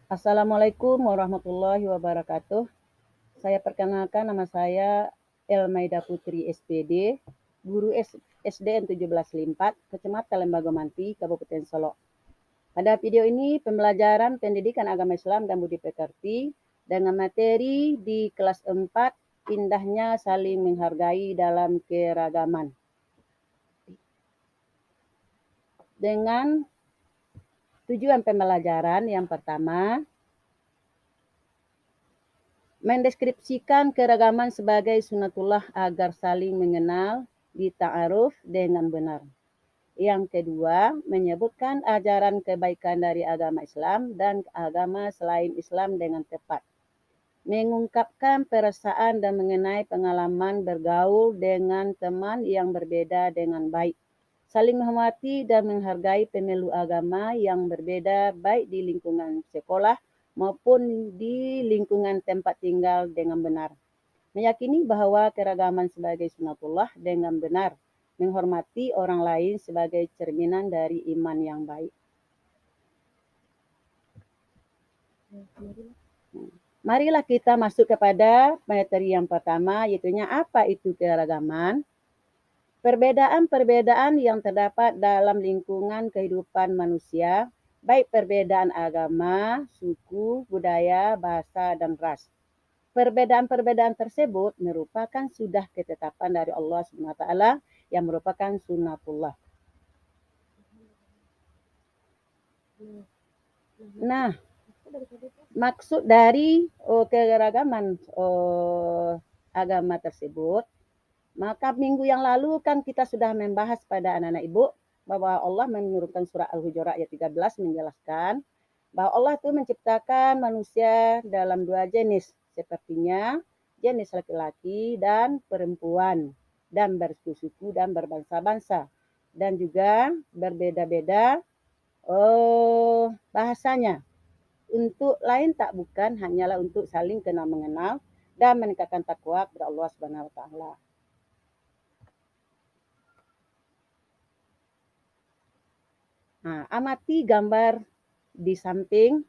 Assalamualaikum warahmatullahi wabarakatuh. Saya perkenalkan nama saya Elmaida Putri SPD, guru SDN 17 Limpat, Kecamatan Lembaga Manti, Kabupaten Solok. Pada video ini pembelajaran pendidikan agama Islam dan budi pekerti dengan materi di kelas 4, indahnya saling menghargai dalam keragaman. Dengan tujuan pembelajaran yang pertama, mendeskripsikan keragaman sebagai sunatullah agar saling mengenal, dita'aruf dengan benar. Yang kedua, menyebutkan ajaran kebaikan dari agama Islam dan agama selain Islam dengan tepat. Mengungkapkan perasaan dan mengenai pengalaman bergaul dengan teman yang berbeda dengan baik. Saling menghormati dan menghargai pemeluk agama yang berbeda baik di lingkungan sekolah maupun di lingkungan tempat tinggal dengan benar. Meyakini bahwa keragaman sebagai sunatullah dengan benar. Menghormati orang lain sebagai cerminan dari iman yang baik. Marilah kita masuk kepada materi yang pertama, yaitu apa itu keragaman. Perbedaan-perbedaan yang terdapat dalam lingkungan kehidupan manusia, baik perbedaan agama, suku, budaya, bahasa, dan ras. Perbedaan-perbedaan tersebut merupakan sudah ketetapan dari Allah SWT yang merupakan sunatullah. Nah, maksud dari keragaman agama tersebut, maka minggu yang lalu kan kita sudah membahas pada anak-anak ibu bahwa Allah menurunkan surah Al-Hujurat ayat 13 menjelaskan bahwa Allah itu menciptakan manusia dalam dua jenis, sepertinya jenis laki-laki dan perempuan, dan bersuku dan berbangsa-bangsa, dan juga berbeda-beda bahasanya. Untuk lain tak bukan hanyalah untuk saling kenal mengenal dan meningkatkan takwa kepada Allah Subhanahu wa taala. Nah, amati gambar di samping.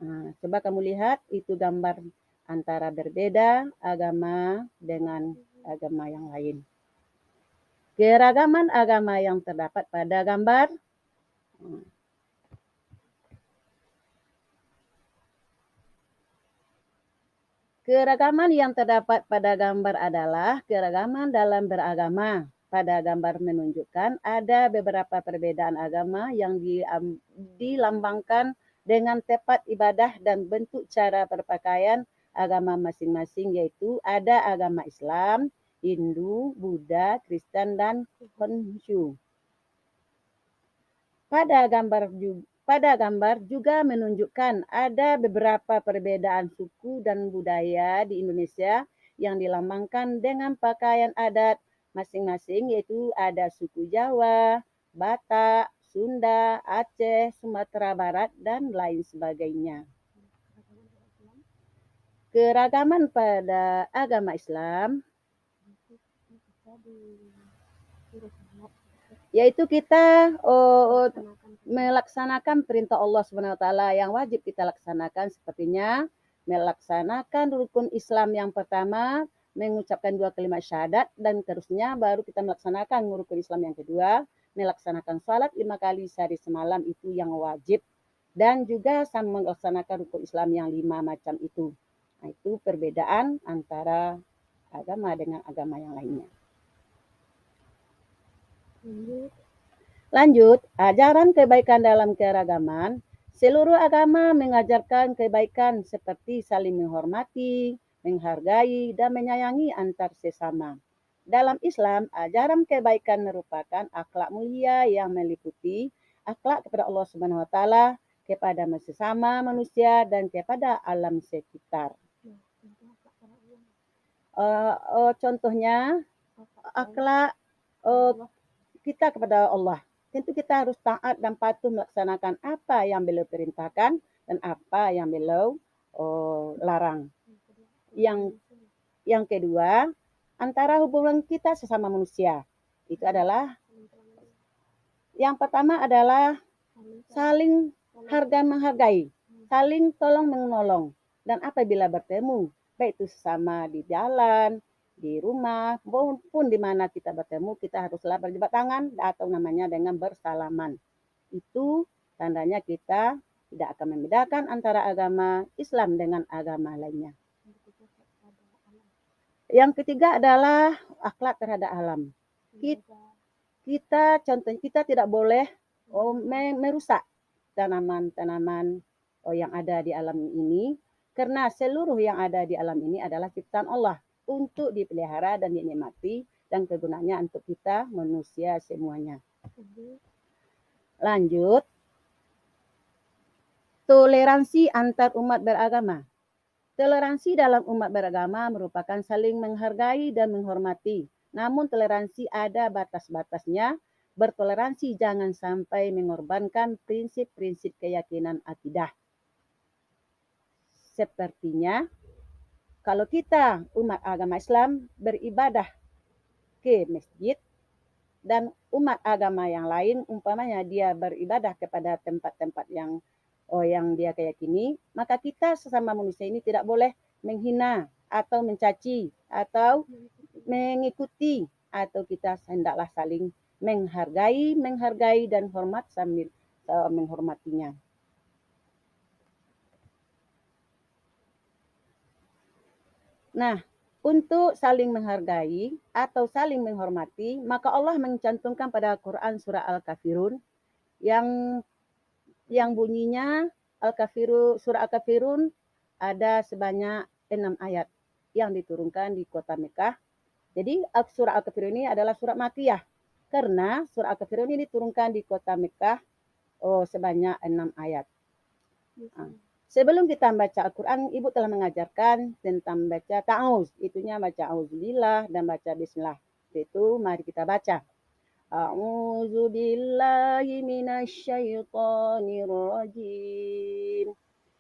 Nah, coba kamu lihat itu gambar antara berbeda agama dengan agama yang lain. Keragaman agama yang terdapat pada gambar. Keragaman yang terdapat pada gambar adalah keragaman dalam beragama. Pada gambar menunjukkan ada beberapa perbedaan agama yang dilambangkan dengan tepat ibadah dan bentuk cara berpakaian agama masing-masing, yaitu ada agama Islam, Hindu, Buddha, Kristen, dan Konghucu. Pada gambar juga menunjukkan ada beberapa perbedaan suku dan budaya di Indonesia yang dilambangkan dengan pakaian adat masing-masing, yaitu ada suku Jawa, Batak, Sunda, Aceh, Sumatera Barat, dan lain sebagainya. Keragaman pada agama Islam yaitu kita melaksanakan perintah Allah SWT yang wajib kita laksanakan, sepertinya melaksanakan rukun Islam yang pertama, mengucapkan 2 kalimat syahadat, dan terusnya baru kita melaksanakan rukun Islam yang kedua, melaksanakan salat 5 kali sehari semalam, itu yang wajib, dan juga sama melaksanakan rukun Islam yang 5 macam itu. Nah, itu perbedaan antara agama dengan agama yang lainnya. Lanjut, ajaran kebaikan dalam keragaman. Seluruh agama mengajarkan kebaikan seperti saling menghormati, menghargai, dan menyayangi antar sesama. Dalam Islam, ajaran kebaikan merupakan akhlak mulia yang meliputi akhlak kepada Allah Subhanahu wa taala, kepada sesama manusia, dan kepada alam sekitar. Contohnya akhlak kita kepada Allah. Tentu kita harus taat dan patuh melaksanakan apa yang beliau perintahkan dan apa yang beliau larang. Yang kedua, antara hubungan kita sesama manusia. Itu adalah, yang pertama adalah saling harga menghargai. saling tolong-menolong. Dan apabila bertemu, baik itu sesama di jalan, di rumah, maupun di mana kita bertemu, kita haruslah berjabat tangan atau namanya dengan bersalaman. Itu tandanya kita tidak akan membedakan antara agama Islam dengan agama lainnya. Yang ketiga adalah akhlak terhadap alam. Kita contohnya kita tidak boleh merusak tanaman-tanaman yang ada di alam ini, karena seluruh yang ada di alam ini adalah ciptaan Allah untuk dipelihara dan dinikmati, dan kegunaannya untuk kita manusia semuanya. Lanjut, toleransi antar umat beragama. Toleransi dalam umat beragama merupakan saling menghargai dan menghormati. Namun toleransi ada batas-batasnya. Bertoleransi jangan sampai mengorbankan prinsip-prinsip keyakinan akidah. Sepertinya kalau kita umat agama Islam beribadah ke masjid dan umat agama yang lain umpamanya dia beribadah kepada tempat-tempat yang dia keyakini, maka kita sesama manusia ini tidak boleh menghina atau mencaci atau mengikuti, atau kita hendaklah saling menghargai dan hormat sambil menghormatinya. Nah, untuk saling menghargai atau saling menghormati, maka Allah mencantumkan pada Quran surah Al-Kafirun yang bunyinya surah Al-Kafirun ada sebanyak 6 ayat yang diturunkan di kota Mekah. Jadi surah Al-Kafirun ini adalah surat Makkiyah, karena surah Al-Kafirun ini diturunkan di kota Mekah sebanyak 6 ayat. Sebelum kita membaca Al-Quran, Ibu telah mengajarkan tentang baca ta'awuz. Itunya baca auzubillah dan baca bismillah. Itu mari kita baca. A'udzu billahi minasyaitonir rajim.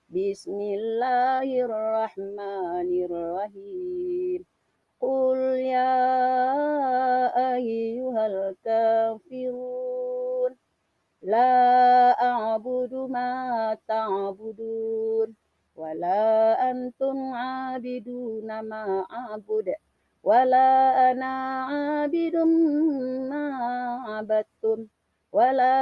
Bismillahirrahmanirrahim. Qul ya ayyuhal kafirun la a'budu ma ta'budun wala antum 'abiduna ma a'bud wala ana 'abidum ma 'abadtum wala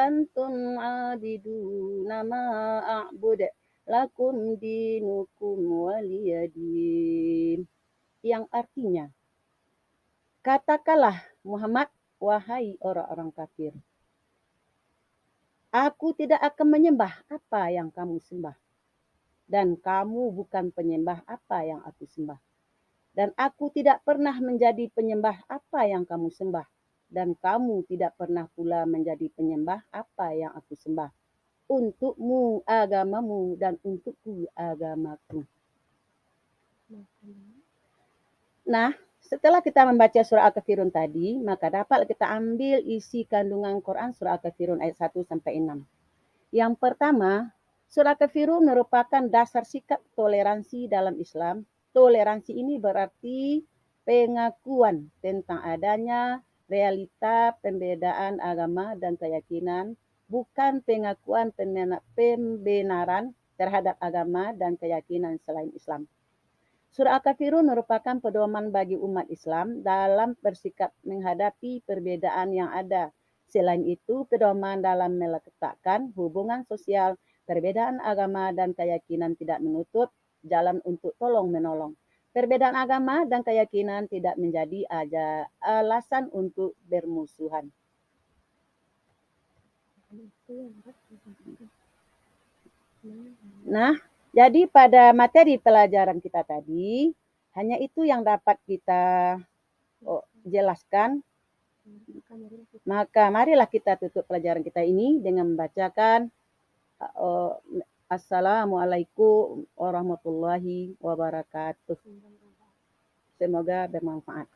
antum 'abiduna ma a'bud lakum dinukum waliyadin. Yang artinya, katakanlah Muhammad, wahai orang-orang kafir, aku tidak akan menyembah apa yang kamu sembah, dan kamu bukan penyembah apa yang aku sembah. Dan aku tidak pernah menjadi penyembah apa yang kamu sembah, dan kamu tidak pernah pula menjadi penyembah apa yang aku sembah. Untukmu agamamu dan untukku agamaku. Nah, setelah kita membaca surah Al-Kafirun tadi, maka dapat kita ambil isi kandungan Quran surah Al-Kafirun ayat 1 sampai 6. Yang pertama, surah Al-Kafirun merupakan dasar sikap toleransi dalam Islam. Toleransi ini berarti pengakuan tentang adanya realita pembedaan agama dan keyakinan, bukan pengakuan pembenaran terhadap agama dan keyakinan selain Islam. Surah Al-Kafirun merupakan pedoman bagi umat Islam dalam bersikap menghadapi perbedaan yang ada. Selain itu, pedoman dalam meletakkan hubungan sosial, perbedaan agama dan keyakinan tidak menutup jalan untuk tolong-menolong. Perbedaan agama dan keyakinan tidak menjadi alasan untuk bermusuhan. Nah, jadi pada materi pelajaran kita tadi, hanya itu yang dapat kita jelaskan. Maka marilah kita tutup pelajaran kita ini dengan membacakan Assalamualaikum warahmatullahi wabarakatuh. Semoga bermanfaat.